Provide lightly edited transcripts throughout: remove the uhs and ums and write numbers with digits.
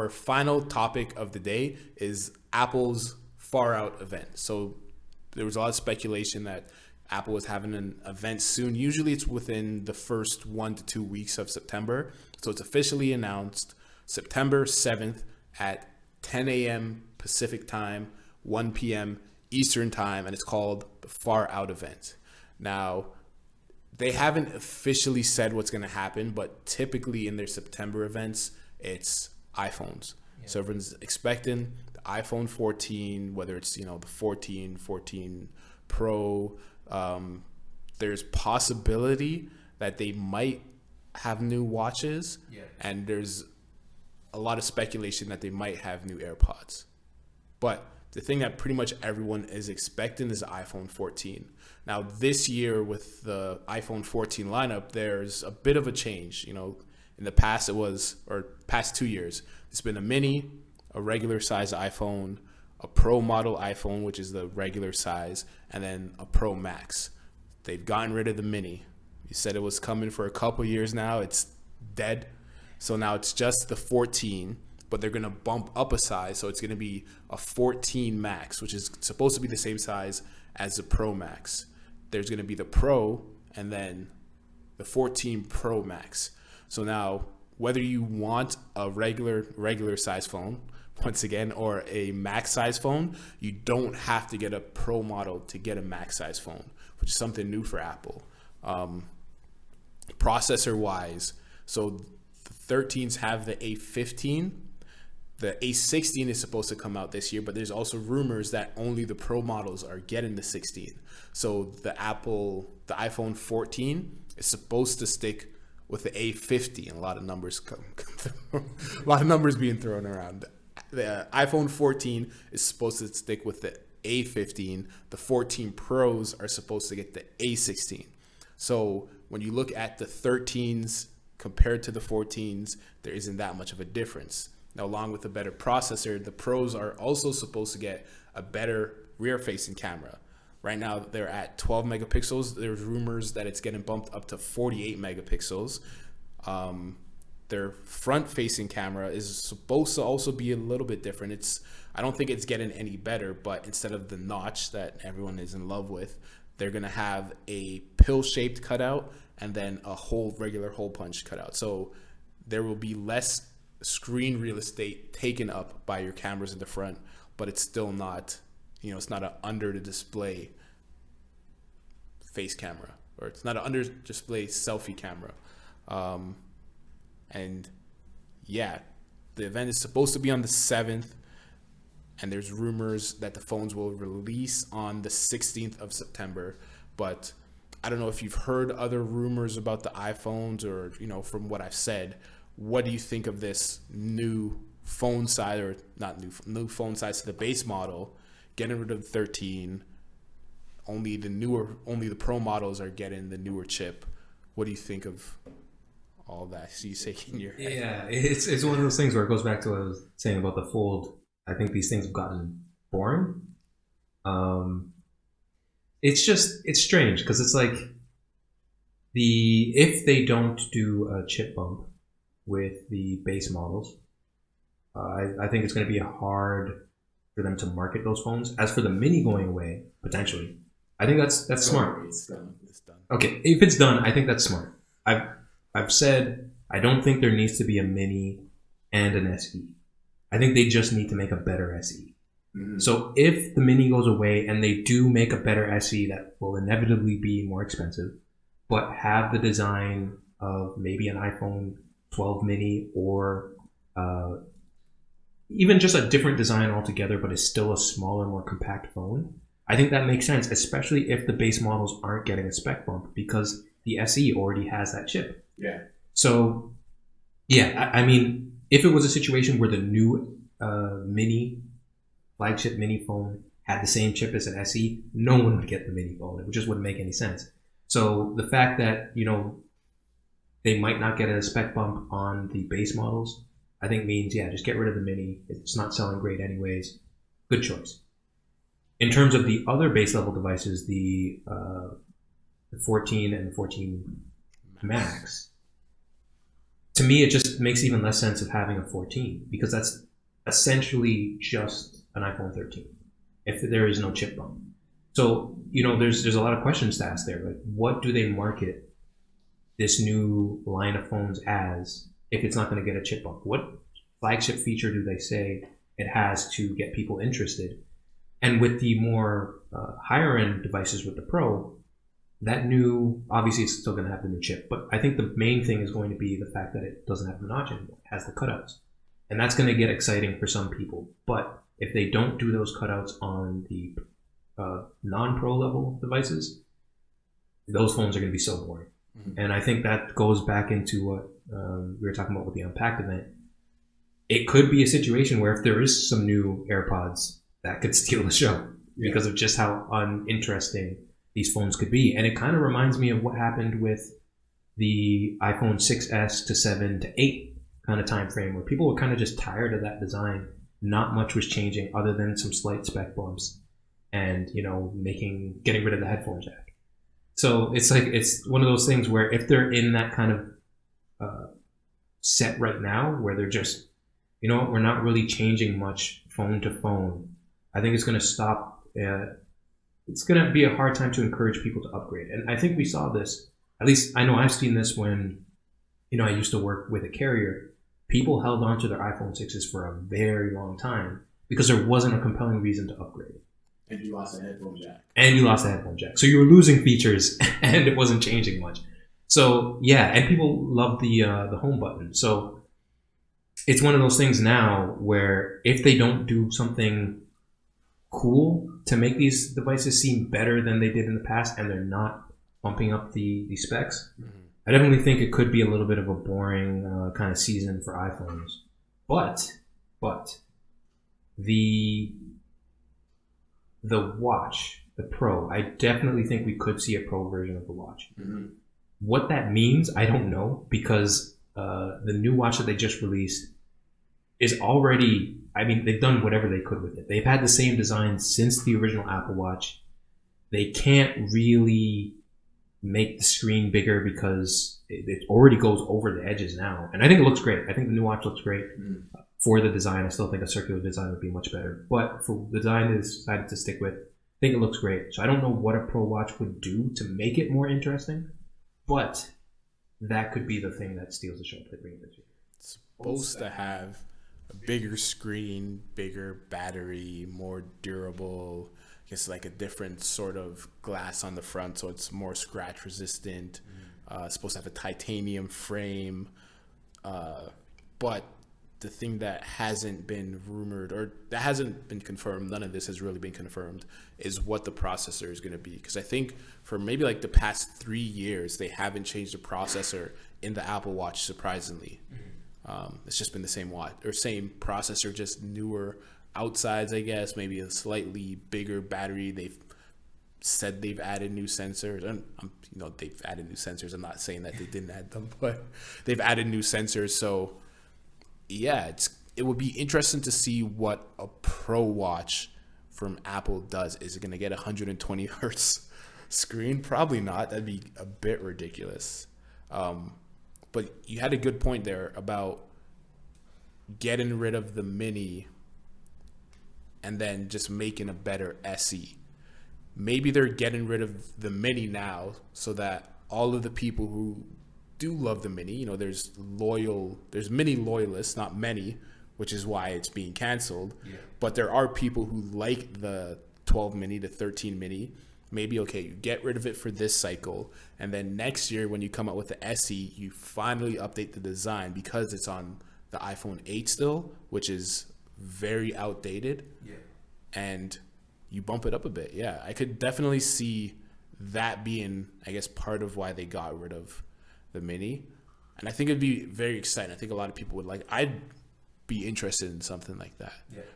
our final topic of the day is Apple's Far Out event. So there was a lot of speculation that Apple was having an event soon. Usually it's within the first 1 to 2 weeks of September. So it's officially announced September 7th at 10 a.m. Pacific time, 1 p.m. Eastern time, and it's called the Far Out event. Now, they haven't officially said what's going to happen, but typically in their September events, it's iPhones. Yeah. So everyone's expecting the iPhone 14, whether it's, the 14, 14 Pro. There's possibility that they might have new watches, and there's a lot of speculation that they might have new AirPods. But the thing that pretty much everyone is expecting is the iPhone 14. Now, this year with the iPhone 14 lineup, there's a bit of a change. In the past past 2 years, it's been a mini, a regular size iPhone, a Pro model iPhone, which is the regular size, and then a Pro Max. They've gotten rid of the mini. You said it was coming for a couple years now. It's dead. So now it's just the 14, but they're going to bump up a size. So it's going to be a 14 Max, which is supposed to be the same size as the Pro Max. There's going to be the Pro and then the 14 Pro Max. So now, whether you want a regular size phone, once again, or a Max size phone, you don't have to get a Pro model to get a Max size phone, which is something new for Apple. Processor wise, so the 13s have the A15. The A16 is supposed to come out this year, but there's also rumors that only the Pro models are getting the 16. So the iPhone 14 is supposed to stick with the A50, and a lot of numbers a lot of numbers being thrown around. The iPhone 14 is supposed to stick with the A15. The 14 Pros are supposed to get the A16. So when you look at the 13s compared to the 14s, there isn't that much of a difference. Now, along with a better processor, the Pros are also supposed to get a better rear-facing camera. Right now, they're at 12 megapixels. There's rumors that it's getting bumped up to 48 megapixels. Their front-facing camera is supposed to also be a little bit different. I don't think it's getting any better, but instead of the notch that everyone is in love with, they're going to have a pill-shaped cutout and then a regular hole punch cutout. So there will be less screen real estate taken up by your cameras in the front, but it's still not, it's not an under the display face camera, or it's not an under display selfie camera. And yeah, the event is supposed to be on the 7th, and there's rumors that the phones will release on the 16th of September. But I don't know if you've heard other rumors about the iPhones, or, from what I've said, what do you think of this new phone size, or not new phone size to the base model, getting rid of the 13? Only the Pro models are getting the newer chip. What do you think of all that? So you say in your head. Yeah, it's one of those things where it goes back to what I was saying about the Fold. I think these things have gotten boring. It's strange because it's like if they don't do a chip bump with the base models, I think it's going to be hard for them to market those phones. As for the mini going away, potentially, I think that's smart. It's done. Okay, if it's done, I think that's smart. I've said I don't think there needs to be a mini and an SE. I think they just need to make a better SE. Mm-hmm. So if the mini goes away and they do make a better SE that will inevitably be more expensive, but have the design of maybe an iPhone 12 mini, or even just a different design altogether, but is still a smaller, more compact phone, I think that makes sense, especially if the base models aren't getting a spec bump, because the SE already has that chip. Yeah. So, yeah, I mean, if it was a situation where the new flagship mini phone had the same chip as an SE, no one would get the mini phone. It just wouldn't make any sense. So the fact that, they might not get a spec bump on the base models, I think means, just get rid of the mini. It's not selling great anyways. Good choice. In terms of the other base level devices, the 14 and the 14 Max, to me, it just makes even less sense of having a 14 because that's essentially just an iPhone 13 if there is no chip bump. So, there's a lot of questions to ask there. Like, what do they market this new line of phones as if it's not going to get a chip bump? What flagship feature do they say it has to get people interested? And with the more higher end devices with the Pro, that new, obviously it's still going to have the new chip, but I think the main thing is going to be the fact that it doesn't have the notch anymore. It has the cutouts. And that's going to get exciting for some people. But if they don't do those cutouts on the non-Pro level devices, those phones are going to be so boring. Mm-hmm. And I think that goes back into what we were talking about with the Unpacked event. It could be a situation where if there is some new AirPods, that could steal the show because of just how uninteresting these phones could be. And it kind of reminds me of what happened with the iPhone 6S to 7 to 8 kind of time frame, where people were kind of just tired of that design. Not much was changing other than some slight spec bumps and, getting rid of the headphone jack. So it's one of those things where if they're in that kind of set right now where they're just, we're not really changing much phone to phone, I think it's going to stop. It's going to be a hard time to encourage people to upgrade. And I think we saw this, at least I know I've seen this when, I used to work with a carrier. People held on to their iPhone 6s for a very long time because there wasn't a compelling reason to upgrade. And you lost a headphone jack. So you were losing features and it wasn't changing much. So yeah, and people love the home button. So it's one of those things now where if they don't do something cool to make these devices seem better than they did in the past and they're not bumping up the specs, I definitely think it could be a little bit of a boring kind of season for iPhones. But the watch, the Pro, I definitely think we could see a Pro version of the watch. Mm-hmm. What that means, I don't know, because the new watch that they just released is already, they've done whatever they could with it. They've had the same design since the original Apple Watch. They can't really make the screen bigger because it already goes over the edges now. And I think it looks great. I think the new watch looks great. For the design. I still think a circular design would be much better. But for the design they decided to stick with, I think it looks great. So I don't know what a Pro Watch would do to make it more interesting, but that could be the thing that steals the show if they bring it this year. It's supposed to have a bigger screen, bigger battery, more durable, I guess like a different sort of glass on the front so it's more scratch resistant. It's supposed to have a titanium frame. But the thing that hasn't been rumored or that hasn't been confirmed, none of this has really been confirmed, is what the processor is going to be. Because I think for maybe like the past 3 years, they haven't changed the processor in the Apple Watch, surprisingly. It's just been the same watch or same processor, just newer outsides, I guess, maybe a slightly bigger battery. They've said they've added new sensors, and they've added new sensors. I'm not saying that they didn't add them, but they've added new sensors. So yeah, it would be interesting to see what a Pro Watch from Apple does. Is it going to get 120 hertz screen? Probably not. That'd be a bit ridiculous. But you had a good point there about getting rid of the Mini and then just making a better SE. Maybe they're getting rid of the Mini now so that all of the people who do love the Mini, there's Mini loyalists, not many, which is why it's being canceled. Yeah. But there are people who like the 12 Mini, the 13 Mini. Maybe, okay, you get rid of it for this cycle, and then next year when you come out with the SE, you finally update the design because it's on the iPhone 8 still, which is very outdated. Yeah. And you bump it up a bit. Yeah, I could definitely see that being, I guess, part of why they got rid of the Mini. And I think it'd be very exciting. I think a lot of people would like, I'd be interested in something like that,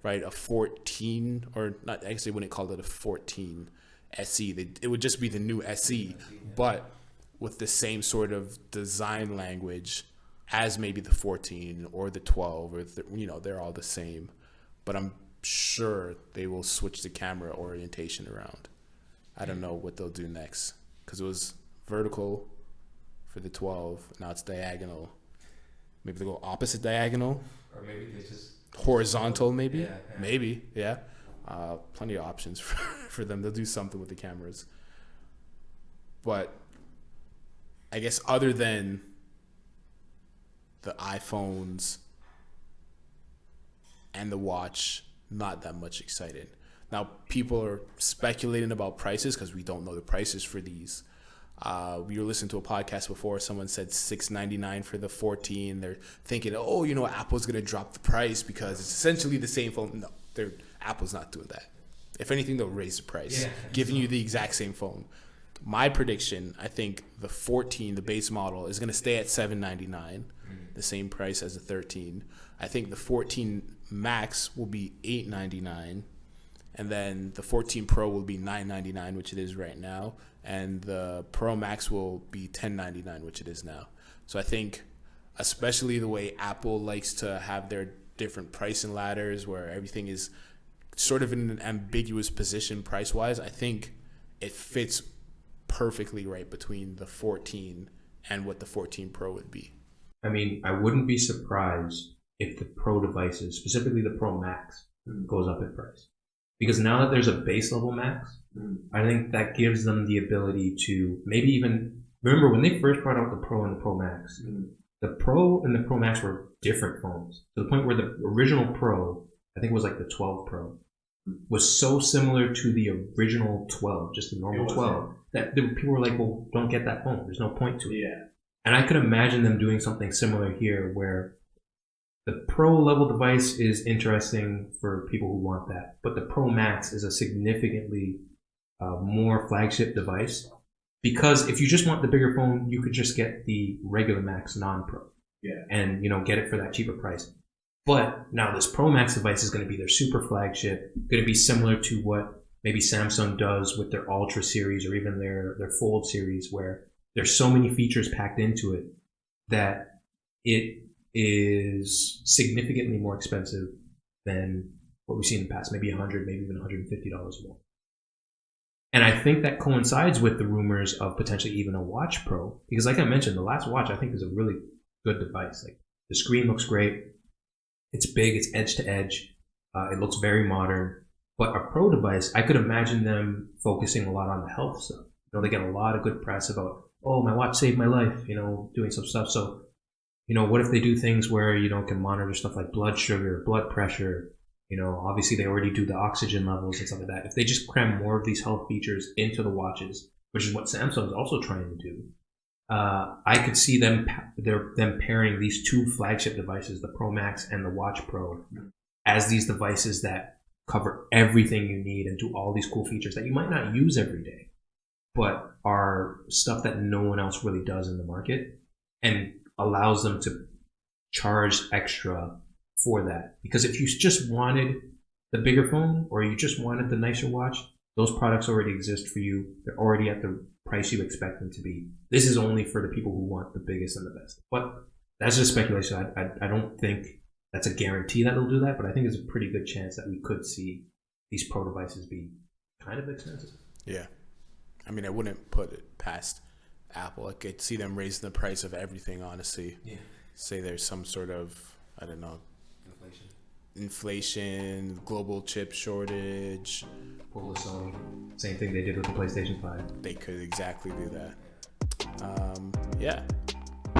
right? A 14, or not, actually wouldn't call it a 14 SE. It would just be the new SE, but with the same sort of design language as maybe the 14 or the 12, or they're all the same. But I'm sure they will switch the camera orientation around. I don't know what they'll do next, because it was vertical for the 12, now it's diagonal. Maybe they go opposite diagonal, Or maybe they just horizontal. Maybe, Yeah, yeah. maybe, yeah. Plenty of options for them. They'll do something with the cameras, but I guess other than the iPhones and the watch, not that much excited. Now, people are speculating about prices because we don't know the prices for these. We were listening to a podcast before. Someone said $699 for the 14. They're thinking, oh, Apple's going to drop the price because it's essentially the same phone. No, Apple's not doing that. If anything, they'll raise the price, giving you the exact same phone. My prediction, I think the 14, the base model, is going to stay at $799, the same price as the 13. I think the 14 Max will be $899, and then the 14 Pro will be $999, which it is right now, and the Pro Max will be $1099, which it is now. So I think, especially the way Apple likes to have their different pricing ladders where everything is sort of in an ambiguous position price-wise, I think it fits perfectly right between the 14 and what the 14 Pro would be. I mean, I wouldn't be surprised if the Pro devices, specifically the Pro Max, goes up in price. Because now that there's a base level Max, I think that gives them the ability to maybe even, remember when they first brought out the Pro and the Pro Max, the Pro and the Pro Max were different phones. To the point where the original Pro, I think it was like the 12 Pro, was so similar to the original 12, just the normal 12, that people were like, well, don't get that phone. There's no point to it. Yeah. And I could imagine them doing something similar here where the Pro level device is interesting for people who want that, but the Pro Max is a significantly more flagship device, because if you just want the bigger phone, you could just get the regular Max non-Pro. Yeah. And, get it for that cheaper price. But now this Pro Max device is going to be their super flagship, going to be similar to what maybe Samsung does with their Ultra series or even their Fold series, where there's so many features packed into it that it is significantly more expensive than what we've seen in the past, maybe $100, maybe even $150 more. And I think that coincides with the rumors of potentially even a Watch Pro, because like I mentioned, the last watch I think is a really good device. Like, the screen looks great. It's big, it's edge to edge. It looks very modern. But a Pro device, I could imagine them focusing a lot on the health stuff. They get a lot of good press about, oh, my watch saved my life, doing some stuff. So, what if they do things where, can monitor stuff like blood sugar, blood pressure? Obviously they already do the oxygen levels and stuff like that. If they just cram more of these health features into the watches, which is what Samsung is also trying to do, I could see them pairing these two flagship devices, the Pro Max and the Watch Pro, as these devices that cover everything you need and do all these cool features that you might not use every day, but are stuff that no one else really does in the market, and allows them to charge extra for that. Because if you just wanted the bigger phone or you just wanted the nicer watch, those products already exist for you. They're already at the price you expect them to be. This is only for the people who want the biggest and the best. But that's just speculation. I don't think that's a guarantee that they'll do that, but I think there's a pretty good chance that we could see these Pro devices be kind of expensive. Yeah. I mean, I wouldn't put it past Apple. I could see them raising the price of everything, honestly. Yeah. Say there's some sort of, I don't know, inflation, global chip shortage. Pull the Sony. Same thing they did with the PlayStation 5. They could exactly do that. Yeah.